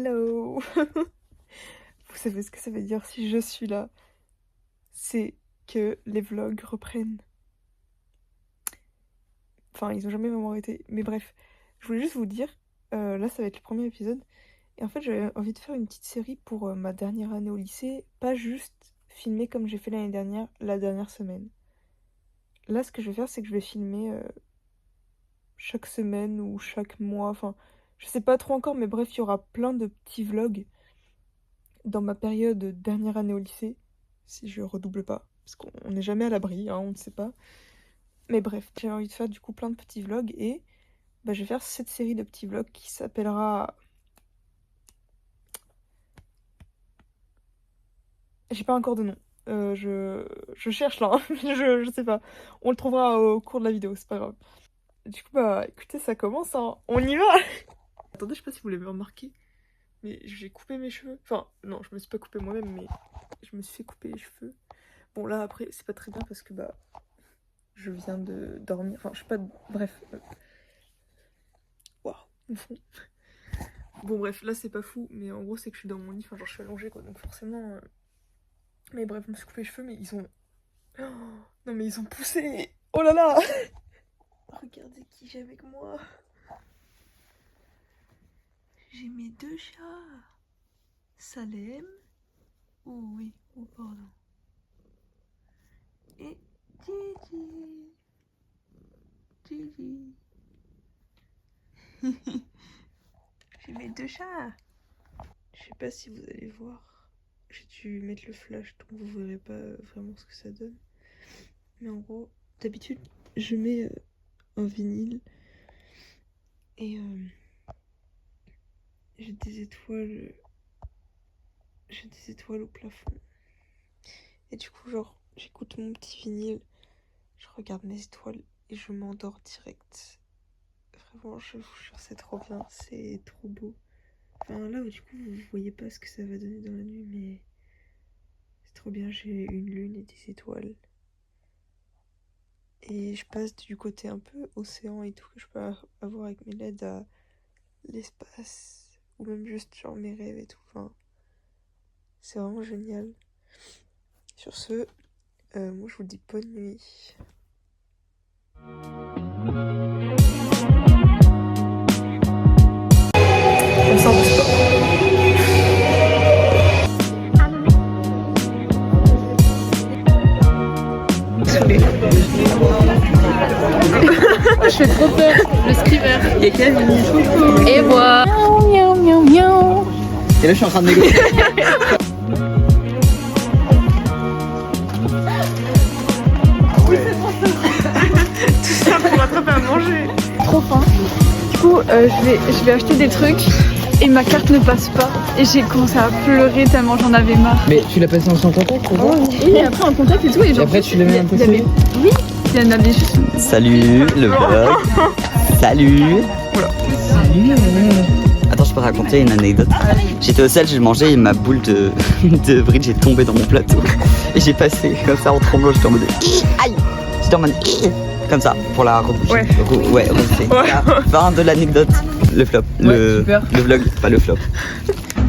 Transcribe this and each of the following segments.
Hello. Vous savez ce que ça veut dire si je suis là? C'est que les vlogs reprennent. Enfin, ils ont jamais vraiment arrêté. Mais bref, je voulais juste vous dire, là ça va être le premier épisode. Et en fait, j'avais envie de faire une petite série pour ma dernière année au lycée. Pas juste filmer comme j'ai fait l'année dernière, la dernière semaine. Là, ce que je vais faire, c'est que je vais filmer chaque semaine ou chaque mois. Enfin, je sais pas trop encore, mais bref, il y aura plein de petits vlogs dans ma période de dernière année au lycée, si je redouble pas, parce qu'on n'est jamais à l'abri, hein, on ne sait pas. Mais bref, j'ai envie de faire du coup plein de petits vlogs et je vais faire cette série de petits vlogs qui s'appellera... J'ai pas encore de nom. Je cherche là, hein. je sais pas. On le trouvera au cours de la vidéo, c'est pas grave. Du coup, écoutez, ça commence, hein. On y va. Attendez, je sais pas si vous l'avez remarqué, mais j'ai coupé mes cheveux. Enfin, non, je me suis pas coupé moi-même, mais je me suis fait couper les cheveux. Bon, là, après, c'est pas très bien parce que, je viens de dormir. Enfin, je sais pas... Bref. Waouh, mon fond. Bon, bref, là, c'est pas fou, mais en gros, c'est que je suis dans mon lit. Enfin, genre, je suis allongée, quoi. Donc, forcément... Mais bref, je me suis coupé les cheveux, mais ils ont... Oh, non, mais ils ont poussé. Oh là là. Regardez qui j'ai avec moi. J'ai mes deux chats. Salem. Oh oui, oh pardon. Et Gigi. Gigi. J'ai mes deux chats. Je sais pas si vous allez voir. J'ai dû mettre le flash donc vous verrez pas vraiment ce que ça donne. Mais en gros, d'habitude, je mets un vinyle et j'ai des étoiles. J'ai des étoiles au plafond. Et du coup, genre, j'écoute mon petit vinyle, je regarde mes étoiles et je m'endors direct. Vraiment, je vous jure, c'est trop bien, c'est trop beau. Enfin, là, du coup, vous voyez pas ce que ça va donner dans la nuit, mais c'est trop bien. J'ai une lune et des étoiles. Et je passe du côté un peu océan et tout que je peux avoir avec mes LED à l'espace. Ou même juste genre mes rêves et tout. Enfin, c'est vraiment génial. Sur ce, moi je vous dis bonne nuit. On sort du sport. Je fais trop peur, le screamer. Il y a Kevin. Et moi. Miaou, miaou, miaou. Et là je suis en train de négocier. Tout ça pour attraper à manger. Trop faim. Du coup, je vais acheter des trucs et ma carte ne passe pas. Et j'ai commencé à pleurer tellement j'en avais marre. Mais tu l'as passé en sans contact ou quoi? Et après en contact et tout. Et, Et après tu l'as mis un peu. Oui, il y en avait juste. Salut le vlog. Salut. Attends, je peux raconter une anecdote. J'étais au sel, j'ai mangé et ma boule de bridge est tombée dans mon plateau. Et j'ai passé comme ça en tremblant, j'étais en mode aïe. J'étais en mode comme ça pour la reboucher. Ouais. Repousser. Fin de l'anecdote. Le flop. Le vlog, pas le flop.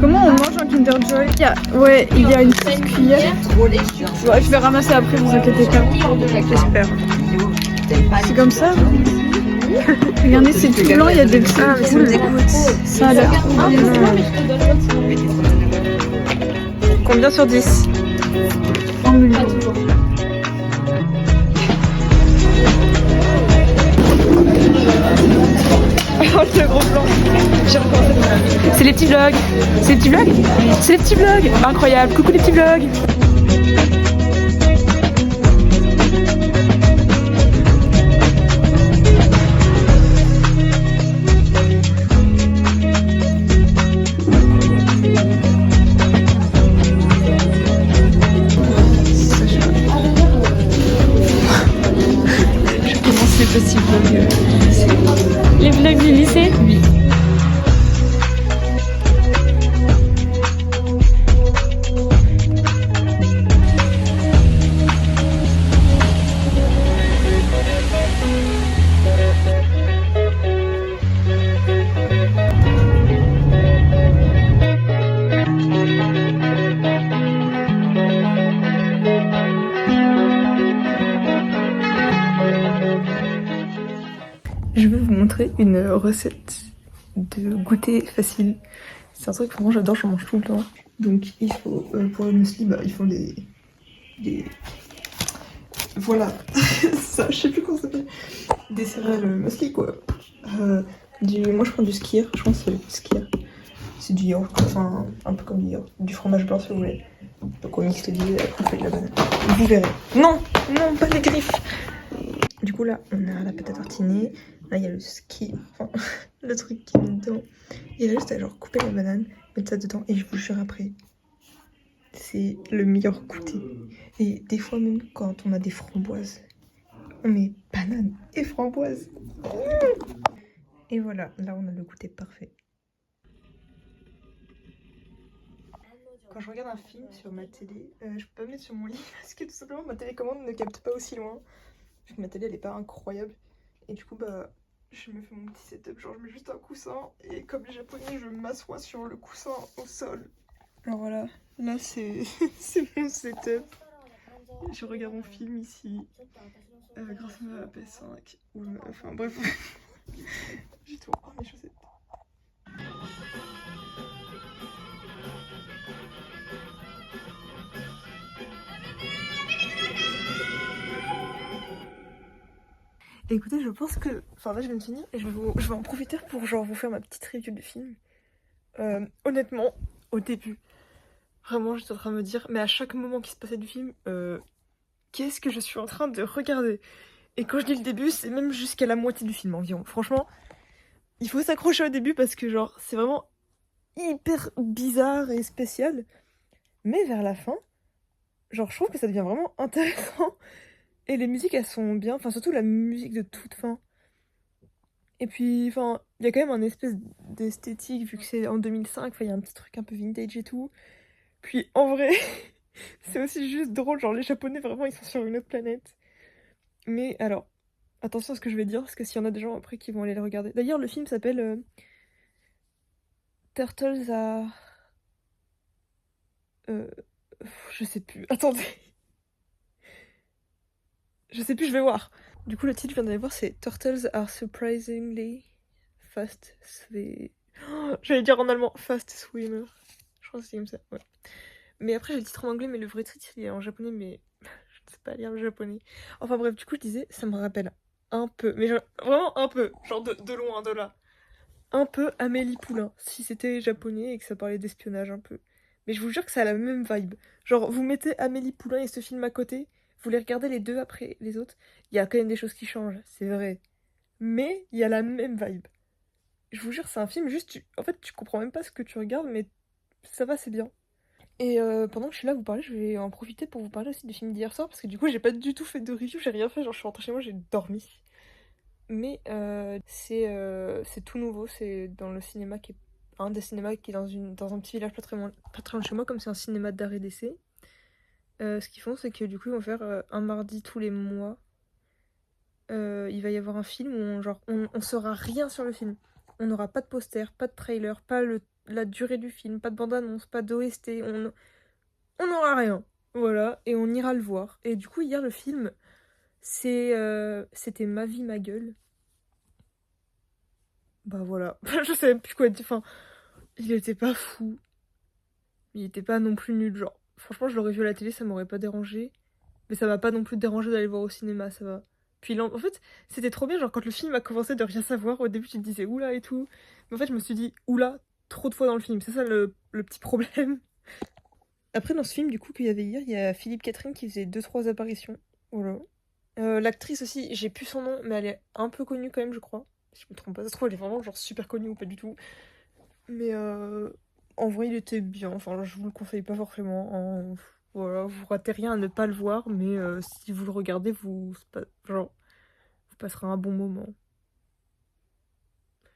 Comment on mange un Kinder Joy? Il y a une petite cuillère. Ouais, je vais ramasser après, vous inquiétez pas. J'espère. C'est comme ça. Regardez, c'est tout blanc, il y a des petits. Ah, mais ça me dégoûte. Ça a l'air trop bon. Combien sur 10? 1 million. Oh, le gros blanc. C'est les petits vlogs. C'est les petits vlogs. C'est les petits vlogs. Incroyable. Coucou les petits vlogs. Je commence les petits vlogs. Les vlogs du lycée. Oui. montrer une recette de goûter facile. C'est un truc vraiment j'adore, j'en mange tout le temps. Donc il faut, pour le muesli, bah, il faut des... Voilà, ça, je sais plus comment ça s'appelle. Des céréales muesli quoi. Moi je prends du skyr, je pense que c'est le skyr. C'est du yaourt, enfin un peu comme du yaourt. Du fromage blanc si vous voulez. Donc on mixe les deux et après on fait de la banane. Vous verrez. Non, non, pas les griffes. Du coup là, on a la pâte à tartiner. Là il y a le skyr, enfin le truc qui est dedans. Et là juste à genre couper la banane, mettre ça dedans et je vous jure après. C'est le meilleur goûter. Et des fois même quand on a des framboises, on met banane et framboise. Et voilà, là on a le goûter parfait. Quand je regarde un film sur ma télé, je peux pas me mettre sur mon lit parce que tout simplement ma télécommande ne capte pas aussi loin. Vu que ma télé elle est pas incroyable. Et du coup bah je me fais mon petit setup, genre je mets juste un coussin et comme les japonais je m'assois sur le coussin au sol. Alors voilà, là c'est mon setup. Je regarde mon film ici grâce à ma PS5. Enfin bref, j'ai tout encore mes chaussettes. Écoutez, je pense que... Enfin là je viens de finir et je vais en profiter pour genre vous faire ma petite review du film. Honnêtement, au début, vraiment j'étais en train de me dire, mais à chaque moment qui se passait du film, qu'est-ce que je suis en train de regarder? Et quand je dis le début, c'est même jusqu'à la moitié du film environ. Franchement, il faut s'accrocher au début parce que genre c'est vraiment hyper bizarre et spécial. Mais vers la fin, genre je trouve que ça devient vraiment intéressant. Et les musiques elles sont bien, enfin surtout la musique de toute fin. Et puis enfin, il y a quand même un espèce d'esthétique vu que c'est en 2005, il y a un petit truc un peu vintage et tout. Puis en vrai, c'est aussi juste drôle, genre les japonais vraiment ils sont sur une autre planète. Mais alors, attention à ce que je vais dire, parce que s'il y en a des gens après qui vont aller le regarder. D'ailleurs le film s'appelle Turtles are... je sais plus, attendez. Je sais plus, je vais voir. Du coup, le titre, je viens d'aller voir, c'est Turtles are surprisingly fast swim. Oh, j'allais dire en allemand, fast swimmer. Je crois que c'est comme ça, ouais. Mais après, j'ai le titre en anglais, mais le vrai titre, il est en japonais, mais je ne sais pas lire le japonais. Enfin bref, du coup, je disais, ça me rappelle un peu, mais genre, vraiment un peu, genre de loin, de là. Un peu Amélie Poulain, si c'était japonais et que ça parlait d'espionnage un peu. Mais je vous jure que ça a la même vibe. Genre, vous mettez Amélie Poulain et ce film à côté, vous les regardez les deux après les autres, il y a quand même des choses qui changent, c'est vrai. Mais il y a la même vibe. Je vous jure, c'est un film juste... En fait, tu comprends même pas ce que tu regardes, mais ça va, c'est bien. Et pendant que je suis là à vous parler, je vais en profiter pour vous parler aussi du film d'hier soir, parce que du coup, j'ai pas du tout fait de review, j'ai rien fait, genre je suis rentrée chez moi, j'ai dormi. Mais c'est tout nouveau, c'est dans le cinéma qui est... Un des cinémas qui est dans un petit village pas très loin de chez moi, comme c'est un cinéma d'art et d'essai. Ce qu'ils font, c'est que du coup, ils vont faire un mardi tous les mois. Il va y avoir un film où on saura rien sur le film. On n'aura pas de poster, pas de trailer, pas la durée du film, pas de bande-annonce, pas d'OST. On n'aura rien. Voilà, et on ira le voir. Et du coup, hier, le film, c'était Ma vie, ma gueule. Bah voilà, je savais plus quoi dire. Enfin, il était pas fou. Il était pas non plus nul, genre. Franchement, je l'aurais vu à la télé, ça m'aurait pas dérangé. Mais ça m'a pas non plus dérangé d'aller le voir au cinéma, ça va. Puis en fait, c'était trop bien, genre quand le film a commencé de rien savoir, au début tu te disais oula et tout. Mais en fait, je me suis dit oula trop de fois dans le film, c'est ça le petit problème. Après, dans ce film, du coup, qu'il y avait hier, il y a Philippe Catherine qui faisait 2-3 apparitions. Voilà. L'actrice aussi, j'ai plus son nom, mais elle est un peu connue quand même, je crois. Si je me trompe pas, ça se trouve, elle est vraiment genre super connue ou pas du tout. Mais en vrai, il était bien. Enfin, je vous le conseille pas forcément. Voilà, vous ratez rien à ne pas le voir, mais si vous le regardez, vous passerez un bon moment.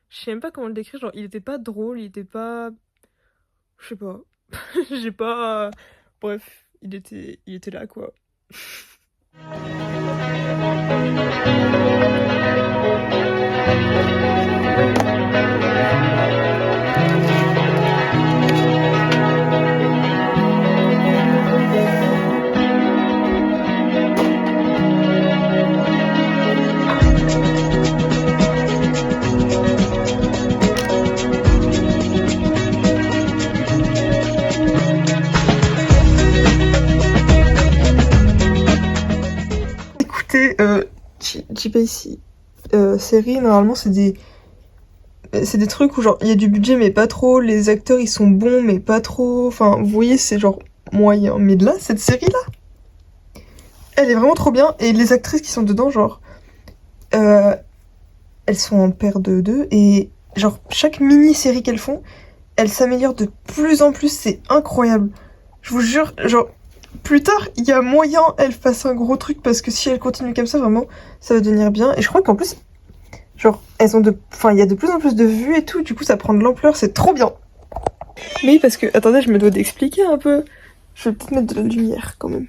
Je sais même pas comment le décrire, genre, il était pas drôle, il était pas... Je sais pas. J'ai pas... Bref, il était là, quoi. JPC série, normalement c'est des trucs où genre il y a du budget mais pas trop, les acteurs ils sont bons mais pas trop, enfin vous voyez c'est genre moyen. Mais là, cette série là, elle est vraiment trop bien et les actrices qui sont dedans genre elles sont en paire de deux et genre chaque mini-série qu'elles font, elles s'améliorent de plus en plus, c'est incroyable. Je vous jure, genre plus tard, il y a moyen elles fassent un gros truc parce que si elles continuent comme ça, vraiment, ça va devenir bien. Et je crois qu'en plus, genre, elles ont il y a de plus en plus de vues et tout, du coup ça prend de l'ampleur, c'est trop bien. Mais parce que, attendez, je me dois d'expliquer un peu. Je vais peut-être mettre de la lumière quand même.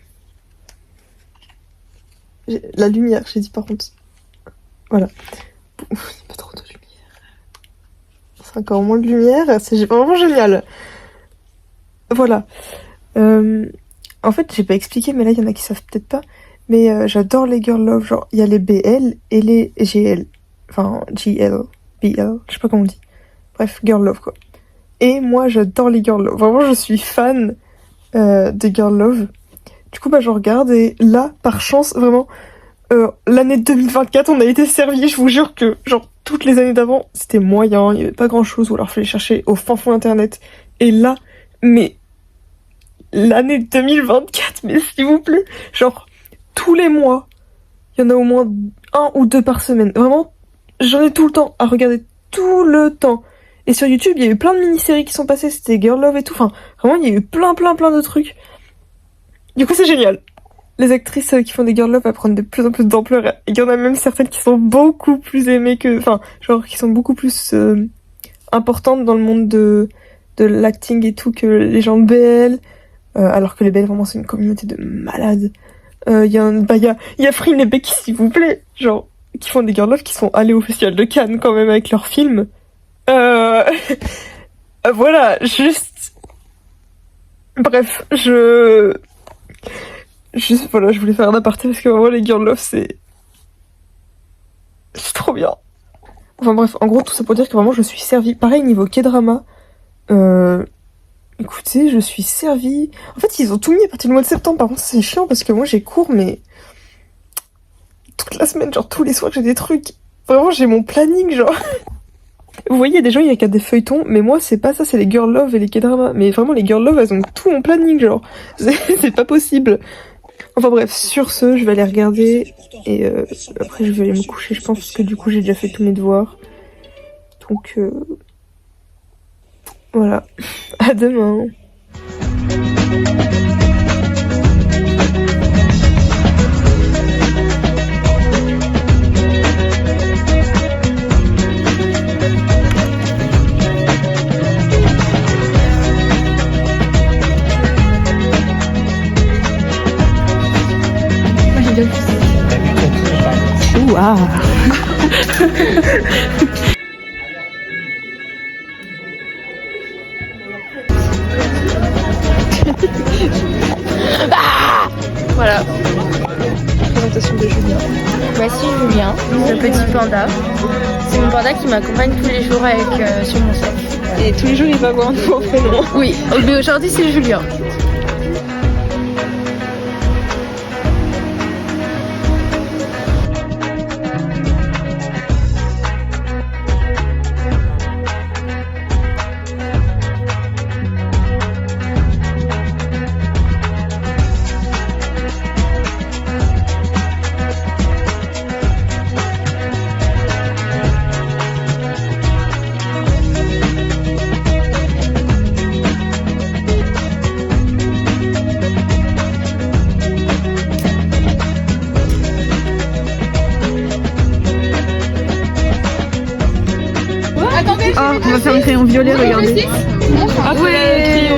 La lumière, j'ai dit par contre. Voilà. Il n'y a pas trop de lumière. C'est encore moins de lumière, c'est vraiment génial. Voilà. En fait, j'ai pas expliqué, mais là, il y en a qui savent peut-être pas. Mais j'adore les girl love. Genre, il y a les BL et les GL. Enfin, GL, BL, je sais pas comment on dit. Bref, girl love, quoi. Et moi, j'adore les girl love. Vraiment, je suis fan des girl love. Du coup, je regarde et là, par chance, vraiment, l'année 2024, on a été servi. Je vous jure que, genre, toutes les années d'avant, c'était moyen. Il y avait pas grand-chose. Ou alors, fallait chercher au fin fond internet. Et là, mais l'année 2024, mais s'il vous plaît, genre, tous les mois, il y en a au moins 1 ou 2 par semaine. Vraiment, j'en ai tout le temps à regarder, tout le temps. Et sur YouTube, il y a eu plein de mini-séries qui sont passées, c'était Girl Love et tout. Enfin, vraiment, il y a eu plein de trucs. Du coup, c'est génial. Les actrices qui font des Girl Love, elles prennent de plus en plus d'ampleur. Il y en a même certaines qui sont beaucoup plus aimées que... Enfin, genre, qui sont beaucoup plus importantes dans le monde de l'acting et tout que les gens de BL. Alors que les BL, vraiment, c'est une communauté de malades. Il y a Freen et Becky, s'il vous plaît. Genre, qui font des Girl Love, qui sont allés au Festival de Cannes quand même avec leurs films. Voilà, juste... Bref, voilà, je voulais faire un aparté parce que vraiment les Girl Love, c'est trop bien. Enfin bref, en gros, tout ça pour dire que vraiment je suis servie. Pareil, niveau K-drama, écoutez, je suis servie. En fait, ils ont tout mis à partir du mois de septembre. Par contre, c'est chiant parce que moi j'ai cours, mais toute la semaine, genre tous les soirs, j'ai des trucs. Vraiment, j'ai mon planning, genre... Vous voyez, il y a des gens, il y a qu'à des feuilletons, mais moi, c'est pas ça, c'est les girl love et les K-dramas. Mais vraiment, les girl love, elles ont tout en planning, genre. C'est pas possible. Enfin bref, sur ce, je vais aller regarder, et après, je vais aller me coucher, je pense, parce que du coup, j'ai déjà fait tous mes devoirs. Donc, voilà. À demain. Ouah. Voilà, Présentation de Julien. voici Julien, le petit panda. C'est mon panda qui m'accompagne tous les jours avec sur mon sac. Et tous les jours, il va avoir un nouveau prénom. Oui, mais aujourd'hui c'est Julien. Ah, on va faire un crayon violet, regardez. Ah ouais.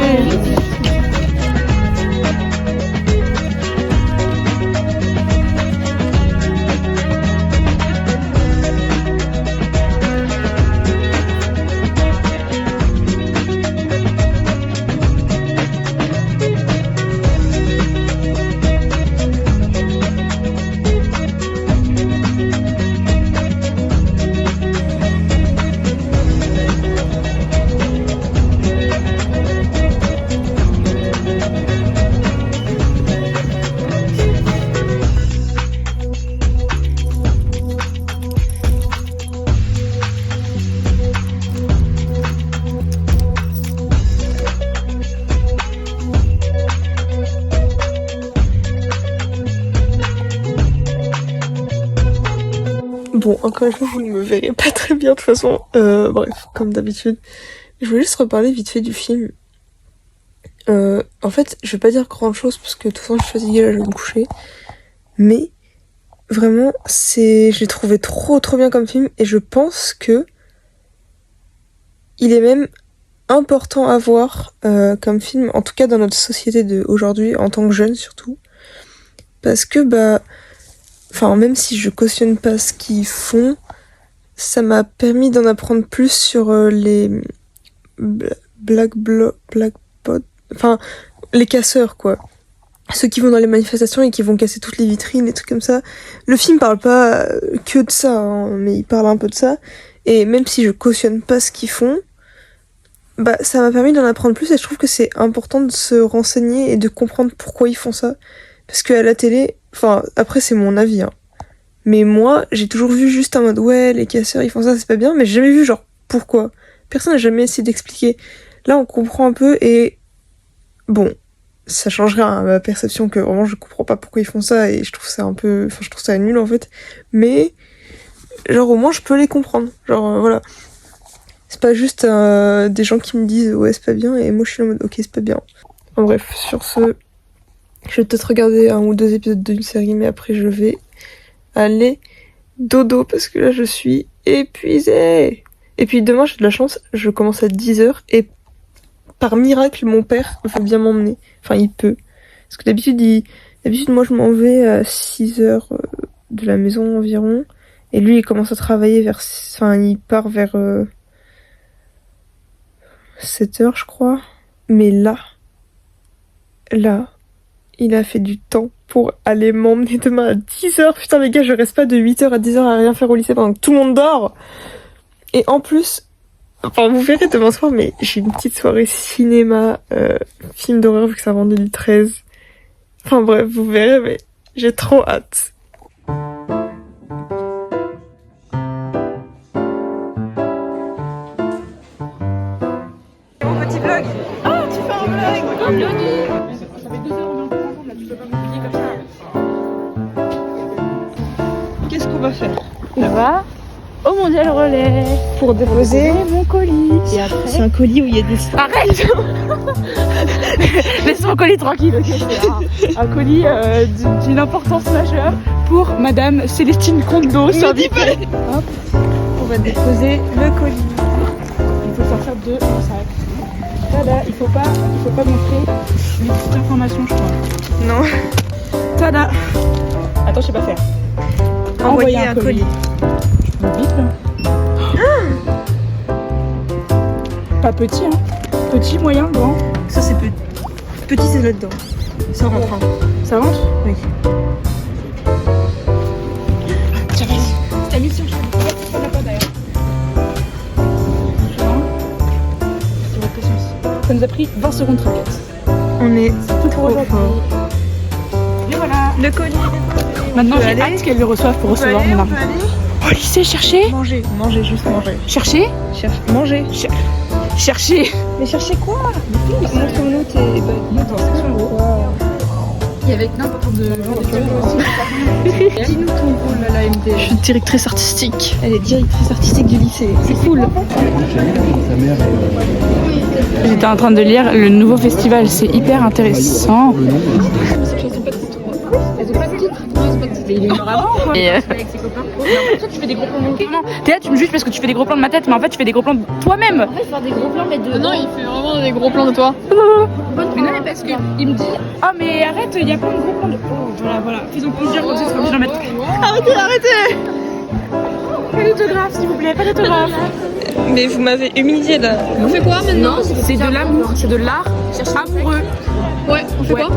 Bon, encore une fois, vous ne me verrez pas très bien de toute façon. Bref, comme d'habitude. Je voulais juste reparler vite fait du film. En fait, je vais pas dire grand chose parce que de toute façon je suis fatiguée, là je vais me coucher. Mais vraiment, je l'ai trouvé trop bien comme film et je pense que il est même important à voir comme film, en tout cas dans notre société d'aujourd'hui, en tant que jeune surtout. Parce que même si je cautionne pas ce qu'ils font, ça m'a permis d'en apprendre plus sur les les casseurs quoi. Ceux qui vont dans les manifestations et qui vont casser toutes les vitrines et trucs comme ça. Le film parle pas que de ça, hein, mais il parle un peu de ça. Et même si je cautionne pas ce qu'ils font, ça m'a permis d'en apprendre plus et je trouve que c'est important de se renseigner et de comprendre pourquoi ils font ça. Parce qu'à la télé, après c'est mon avis, hein. Mais moi, j'ai toujours vu juste en mode ouais, les casseurs ils font ça, c'est pas bien, mais j'ai jamais vu genre pourquoi. Personne n'a jamais essayé d'expliquer. Là, on comprend un peu et bon, ça changerait à ma perception que vraiment je comprends pas pourquoi ils font ça et je trouve ça je trouve ça nul en fait. Mais genre au moins je peux les comprendre. Genre voilà. C'est pas juste des gens qui me disent ouais c'est pas bien et moi je suis en mode ok c'est pas bien. En bref, sur ce, je vais peut-être regarder 1 ou 2 épisodes d'une série mais après je vais aller dodo parce que là je suis épuisée. Et puis demain j'ai de la chance, je commence à 10h et par miracle mon père veut bien m'emmener. Enfin il peut. Parce que d'habitude moi je m'en vais à 6h de la maison environ. Et lui il commence à travailler il part vers 7h je crois. Mais là, il a fait du temps pour aller m'emmener demain à 10h. Putain les gars, je reste pas de 8h à 10h à rien faire au lycée pendant que tout le monde dort. Et en plus, vous verrez demain soir, mais j'ai une petite soirée cinéma, film d'horreur vu que c'est un vendredi 13. Enfin bref, vous verrez, mais j'ai trop hâte. Mon petit vlog. Oh, tu fais un vlog. Un vlog. Ça fait 2 heures on est ensemble, là, tu peux pas m'oublier comme ça. Qu'est-ce qu'on va faire? On va au Mondial Relais pour déposer mon colis. Et après... C'est un colis où il y a des... Arrête. Laisse mon colis tranquille, ok. C'est un colis d'une importance majeure pour Madame Célestine Kondo. Hop, on va déposer le colis. Il faut sortir de mon sac. Tada, il faut pas montrer mes petites informations, je crois. Non. Tada. Attends, je sais pas faire. Envoyer un colis. Vite là. Pas petit hein. Petit, moyen, grand. Ça c'est petit. Petit c'est là-dedans. Ça rentre. Hein. Ça rentre? Oui. Tiens vas-y. T'as mis sur le ça n'a pas d'ailleurs. Ça nous a pris 20 secondes très vite. On est trop fort. Et voilà. Le colis. Maintenant j'ai hâte qu'elle le reçoive pour recevoir mon argent. Au lycée, chercher. Manger, juste manger. Chercher. Manger. Chercher. Mais chercher quoi? Montre-nous tes bagues. Et avec n'importe de genre dis-nous ton rôle à l'AMD. Je suis directrice artistique. Elle est directrice artistique du lycée. C'est cool. J'étais en train de lire le nouveau festival, c'est hyper intéressant. Mais il est vraiment quoi. Avec ses copains. Toi tu fais des gros plans de mon non. T'es là, tu me juges parce que tu fais des gros plans de ma tête, mais en fait tu fais des gros plans de toi-même. En fait, faire des gros plans, mais de. Non, il fait vraiment des gros plans de toi. Mais non, mais parce que il me dit ah mais arrête, il y a plein de gros plans de. Oh, voilà. Faisons plusieurs comme ça, ça sera obligé d'en mettre. Arrêtez. Pas d'autographe s'il vous plaît, pas d'autographe. Mais vous m'avez humilié là. On fait quoi maintenant? C'est de l'amour, c'est de l'art amoureux. Ouais, on fait quoi?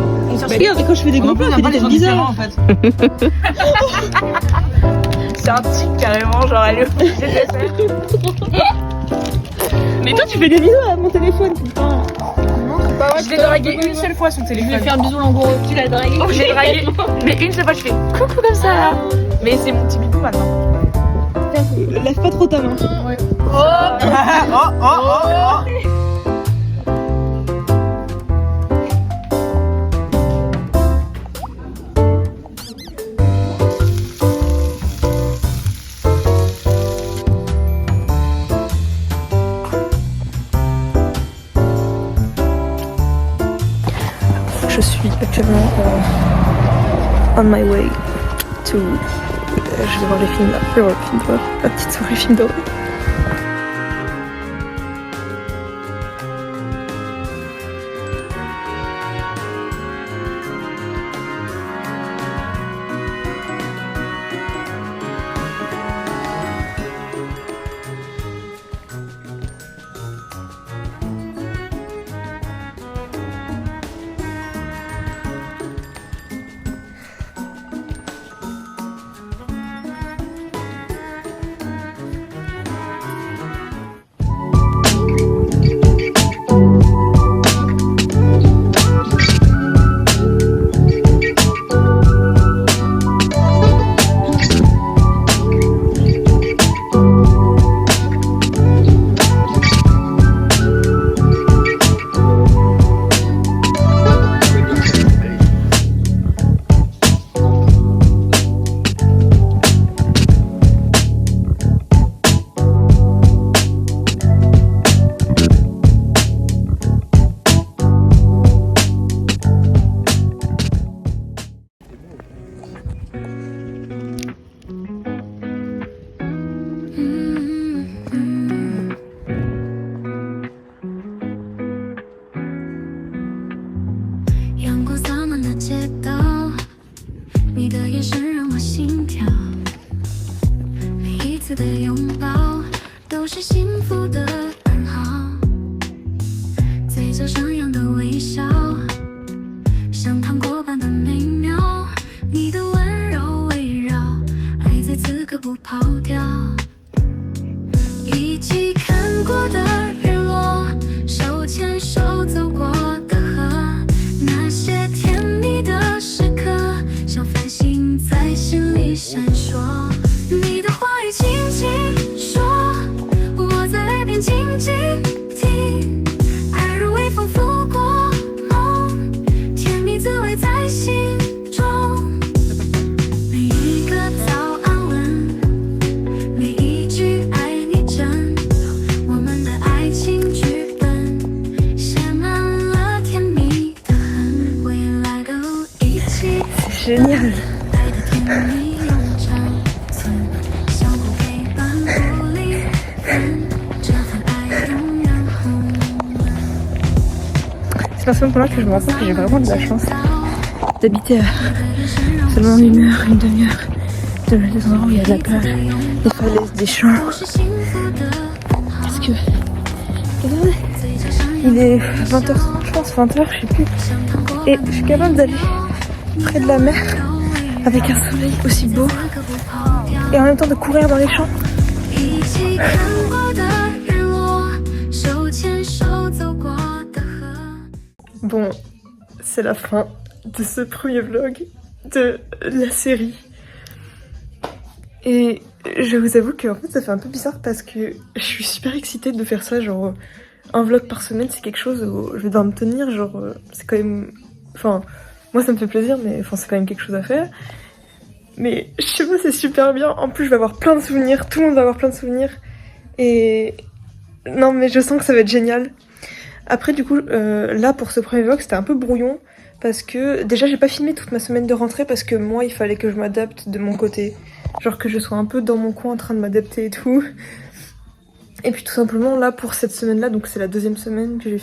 Regarde, quand je fais des gros plans, on fait des têtes bizarres. en fait. C'est un tic carrément, genre elle est obligée de le faire. Mais toi, tu fais des bisous à mon téléphone, putain. Je l'ai dragué une seule fois son téléphone. Je vais faire un bisou langoureux. Tu l'as dragué. Je l'ai dragué, mais une seule fois je fais coucou comme ça là. Mais c'est mon petit bibou maintenant. Lève pas trop ta main. je suis actuellement on my way to... je vais voir les films là, je vais voir le film d'horreur, la petite soirée film d'horreur. Génial. C'est dans ce moment-là que je me rends compte que j'ai vraiment de la chance d'habiter à seulement une heure, une demi-heure de des endroits où il y a de la plage, des falaises, des champs. Parce que, regardez, il est 20h, je pense 20h, je sais plus. Et je suis capable d'aller près de la mer avec un soleil aussi beau et en même temps de courir dans les champs. Bon, c'est la fin de ce premier vlog de la série. Et je vous avoue que en fait ça fait un peu bizarre parce que je suis super excitée de faire ça, genre un vlog par semaine c'est quelque chose où je vais devoir me tenir, genre c'est quand même... Enfin, moi ça me fait plaisir mais enfin, c'est quand même quelque chose à faire. Mais je sais pas, c'est super bien, en plus je vais avoir plein de souvenirs, tout le monde va avoir plein de souvenirs. Et... non mais je sens que ça va être génial. Après du coup, là pour ce premier vlog c'était un peu brouillon. Parce que déjà j'ai pas filmé toute ma semaine de rentrée parce que moi il fallait que je m'adapte de mon côté. Genre que je sois un peu dans mon coin en train de m'adapter et tout. Et puis tout simplement là pour cette semaine là, donc c'est la deuxième semaine que j'ai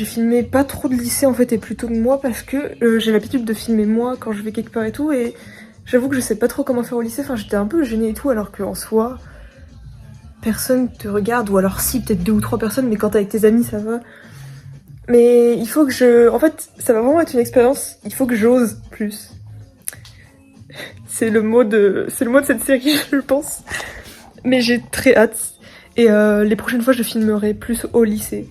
filmé pas trop de lycée en fait et plutôt de moi parce que j'ai l'habitude de filmer moi quand je vais quelque part et tout. Et j'avoue que je sais pas trop comment faire au lycée, enfin j'étais un peu gênée et tout alors qu'en soi personne te regarde. Ou alors si, peut-être 2 ou 3 personnes, mais quand t'es avec tes amis ça va. Mais il faut que je... En fait, ça va vraiment être une expérience, il faut que j'ose plus. C'est le mot de cette série, je pense. Mais j'ai très hâte. Et les prochaines fois, je filmerai plus au lycée.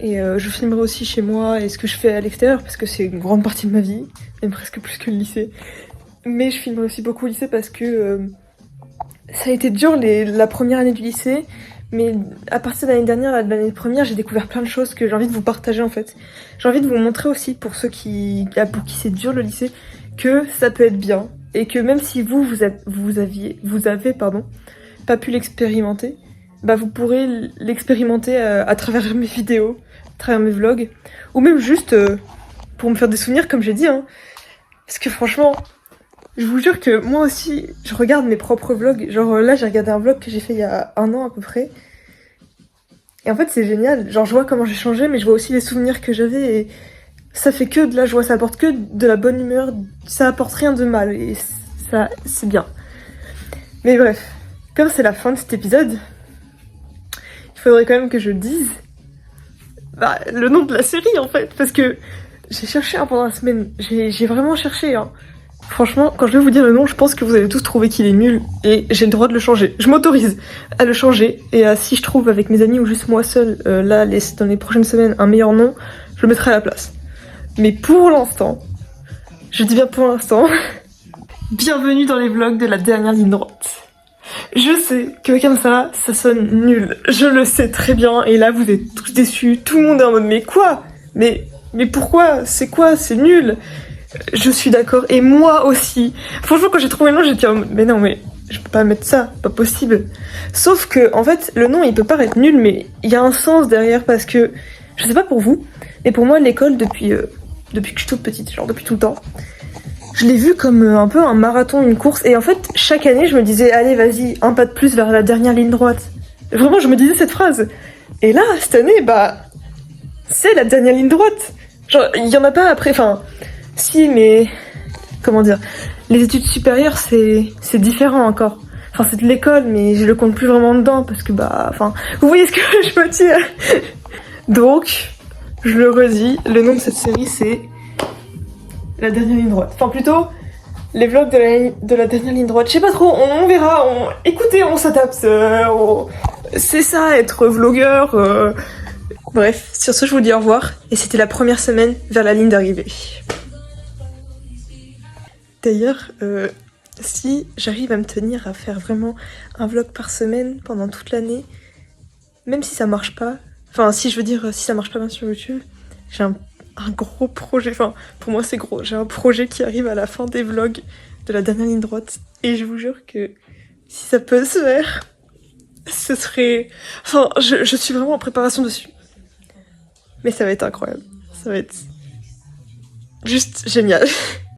Et je filmerai aussi chez moi et ce que je fais à l'extérieur, parce que c'est une grande partie de ma vie, même presque plus que le lycée. Mais je filmerai aussi beaucoup au lycée parce que ça a été dur la première année du lycée. Mais à partir de l'année dernière, de l'année première, j'ai découvert plein de choses que j'ai envie de vous partager en fait. J'ai envie de vous montrer aussi, pour ceux pour qui c'est dur le lycée, que ça peut être bien. Et que même si vous avez pas pu l'expérimenter, bah vous pourrez l'expérimenter à travers mes vidéos, à travers mes vlogs, ou même juste pour me faire des souvenirs comme j'ai dit, hein. Parce que franchement, je vous jure que moi aussi, je regarde mes propres vlogs. Genre là, j'ai regardé un vlog que j'ai fait il y a 1 an à peu près. Et en fait, c'est génial. Genre, je vois comment j'ai changé, mais je vois aussi les souvenirs que j'avais. Et ça fait que de la joie, ça apporte que de la bonne humeur. Ça apporte rien de mal. Et ça, c'est bien. Mais bref, comme c'est la fin de cet épisode, il faudrait quand même que je dise le nom de la série en fait. Parce que j'ai cherché pendant la semaine. J'ai vraiment cherché, hein. Franchement, quand je vais vous dire le nom, je pense que vous allez tous trouver qu'il est nul et j'ai le droit de le changer. Je m'autorise à le changer et si je trouve avec mes amis ou juste moi seule, dans les prochaines semaines, un meilleur nom, je le mettrai à la place. Mais pour l'instant, je dis bien pour l'instant, bienvenue dans les vlogs de la dernière ligne droite. Je sais que comme ça sonne nul. Je le sais très bien et là vous êtes tous déçus. Tout le monde est en mode mais quoi ? Mais pourquoi ? C'est quoi ? C'est nul. Je suis d'accord, et moi aussi. Franchement, quand j'ai trouvé le nom, j'étais en mode, mais non, mais je peux pas mettre ça, pas possible. Sauf que, en fait, le nom, il peut paraître nul, mais il y a un sens derrière, parce que, je sais pas pour vous, mais pour moi, l'école, depuis que je suis toute petite, genre depuis tout le temps, je l'ai vu comme un peu un marathon, une course, et en fait, chaque année, je me disais, allez, vas-y, un pas de plus vers la dernière ligne droite. Vraiment, je me disais cette phrase. Et là, cette année, c'est la dernière ligne droite. Genre, il y en a pas après, enfin... Si, mais comment dire, les études supérieures c'est différent encore. Enfin, c'est de l'école, mais je le compte plus vraiment dedans parce que vous voyez ce que je veux dire. Donc, je le redis, le nom de cette série c'est La dernière ligne droite. Enfin, plutôt les vlogs de la dernière ligne droite. Je sais pas trop, on verra. Écoutez, on s'adapte. C'est ça, être vlogueur. Bref, sur ce, je vous dis au revoir. Et c'était la première semaine vers la ligne d'arrivée. D'ailleurs, si j'arrive à me tenir à faire vraiment un vlog par semaine pendant toute l'année, même si ça marche pas, si ça marche pas bien sur YouTube, j'ai un gros projet, pour moi c'est gros, j'ai un projet qui arrive à la fin des vlogs de la dernière ligne droite, et je vous jure que si ça peut se faire, ce serait... je suis vraiment en préparation dessus. Mais ça va être incroyable, ça va être juste génial.